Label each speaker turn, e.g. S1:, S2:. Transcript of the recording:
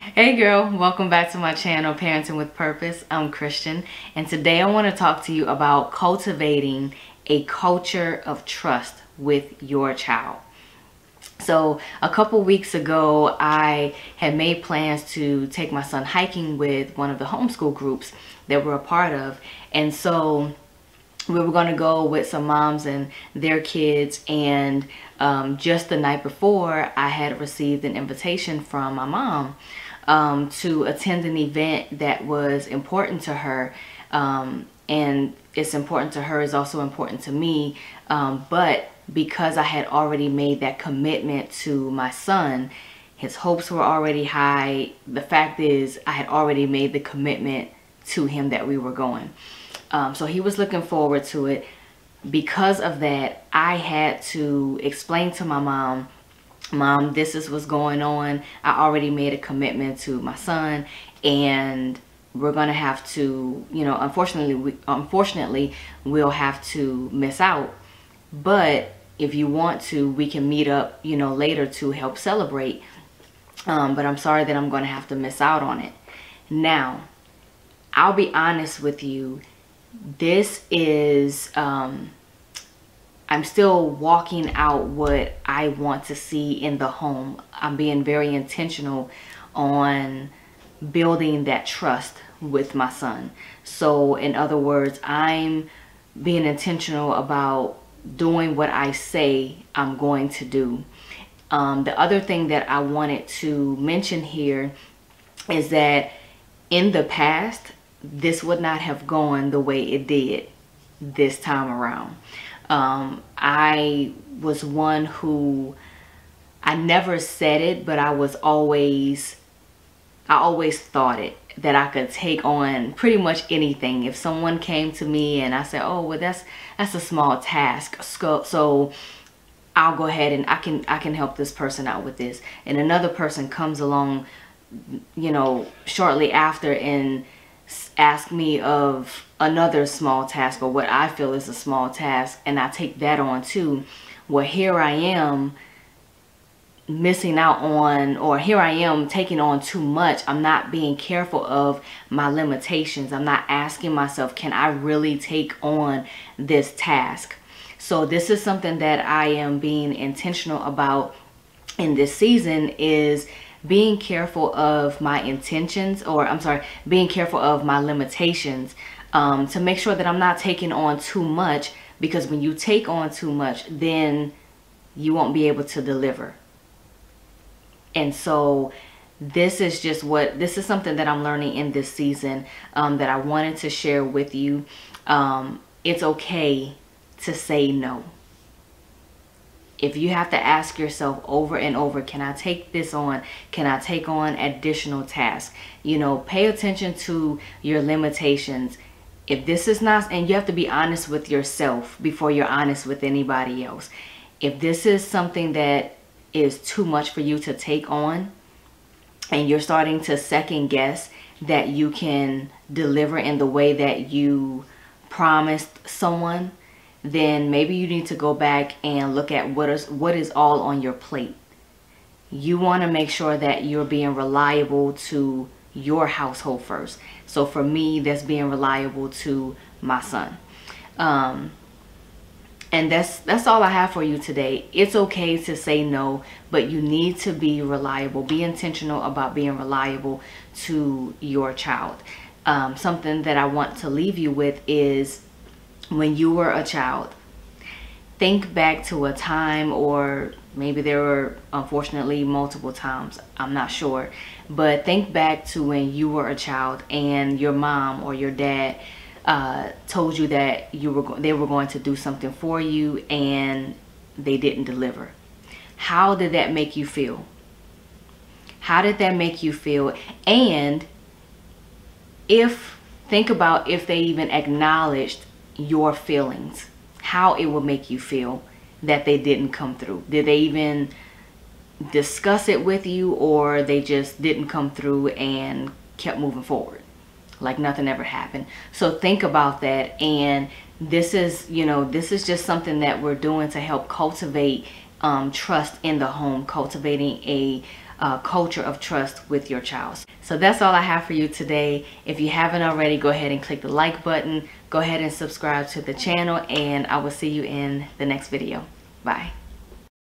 S1: Hey girl, welcome back to my channel, Parenting with Purpose. I'm Christian, and today I want to talk to you about cultivating a culture of trust with your child. So a couple weeks ago, I had made plans to take my son hiking with one of the homeschool groups that we're a part of. And so we were going to go with some moms and their kids, and just the night before, I had received an invitation from my mom to attend an event that was important to her, and it's important to her is also important to me, but because I had already made that commitment to my son, his hopes were already high. The fact is, I had already made the commitment to him that we were going. So he was looking forward to it. Because of that, I had to explain to my mom, this is what's going on. I already made a commitment to my son, and we're gonna have to, unfortunately, we'll have to miss out. But if you want to, we can meet up, later to help celebrate. But I'm sorry that I'm gonna have to miss out on it. Now, I'll be honest with you. This is, I'm still walking out what I want to see in the home. I'm being very intentional on building that trust with my son. So in other words, I'm being intentional about doing what I say I'm going to do. The other thing that I wanted to mention here is that in the past, this would not have gone the way it did this time around. I was one who, I never said it, but I always thought it, that I could take on pretty much anything. If someone came to me and I said, oh, well, that's a small task, so I'll go ahead and I can help this person out with this. And another person comes along, shortly after and ask me of another small task, or what I feel is a small task, and I take that on too. Well, here I am missing out on, or here I am taking on too much. I'm not being careful of my limitations. I'm not asking myself, can I really take on this task? So this is something that I am being intentional about in this season, is being careful of my intentions, or I'm sorry, being careful of my limitations, to make sure that I'm not taking on too much, because when you take on too much, then you won't be able to deliver. And so this is something that I'm learning in this season, that I wanted to share with you. It's okay to say no. If you have to ask yourself over and over, can I take this on? Can I take on additional tasks? Pay attention to your limitations. If this is not, and you have to be honest with yourself before you're honest with anybody else. If this is something that is too much for you to take on, and you're starting to second guess that you can deliver in the way that you promised someone, then maybe you need to go back and look at what is all on your plate. You want to make sure that you're being reliable to your household first. So for me, that's being reliable to my son. And that's all I have for you today. It's okay to say no, but you need to be reliable. Be intentional about being reliable to your child. Something that I want to leave you with is, when you were a child, think back to a time, or maybe there were unfortunately multiple times, I'm not sure, but think back to when you were a child and your mom or your dad told you that they were going to do something for you and they didn't deliver. How did that make you feel? How did that make you feel? And think about if they even acknowledged your feelings, how it would make you feel that they didn't come through. Did they even discuss it with you, or they just didn't come through and kept moving forward like nothing ever happened? So think about that. And this is just something that we're doing to help cultivate trust in the home, cultivating a culture of trust with your child. So that's all I have for you today. If you haven't already, go ahead and click the like button. Go ahead and subscribe to the channel, and I will see you in the next video. Bye.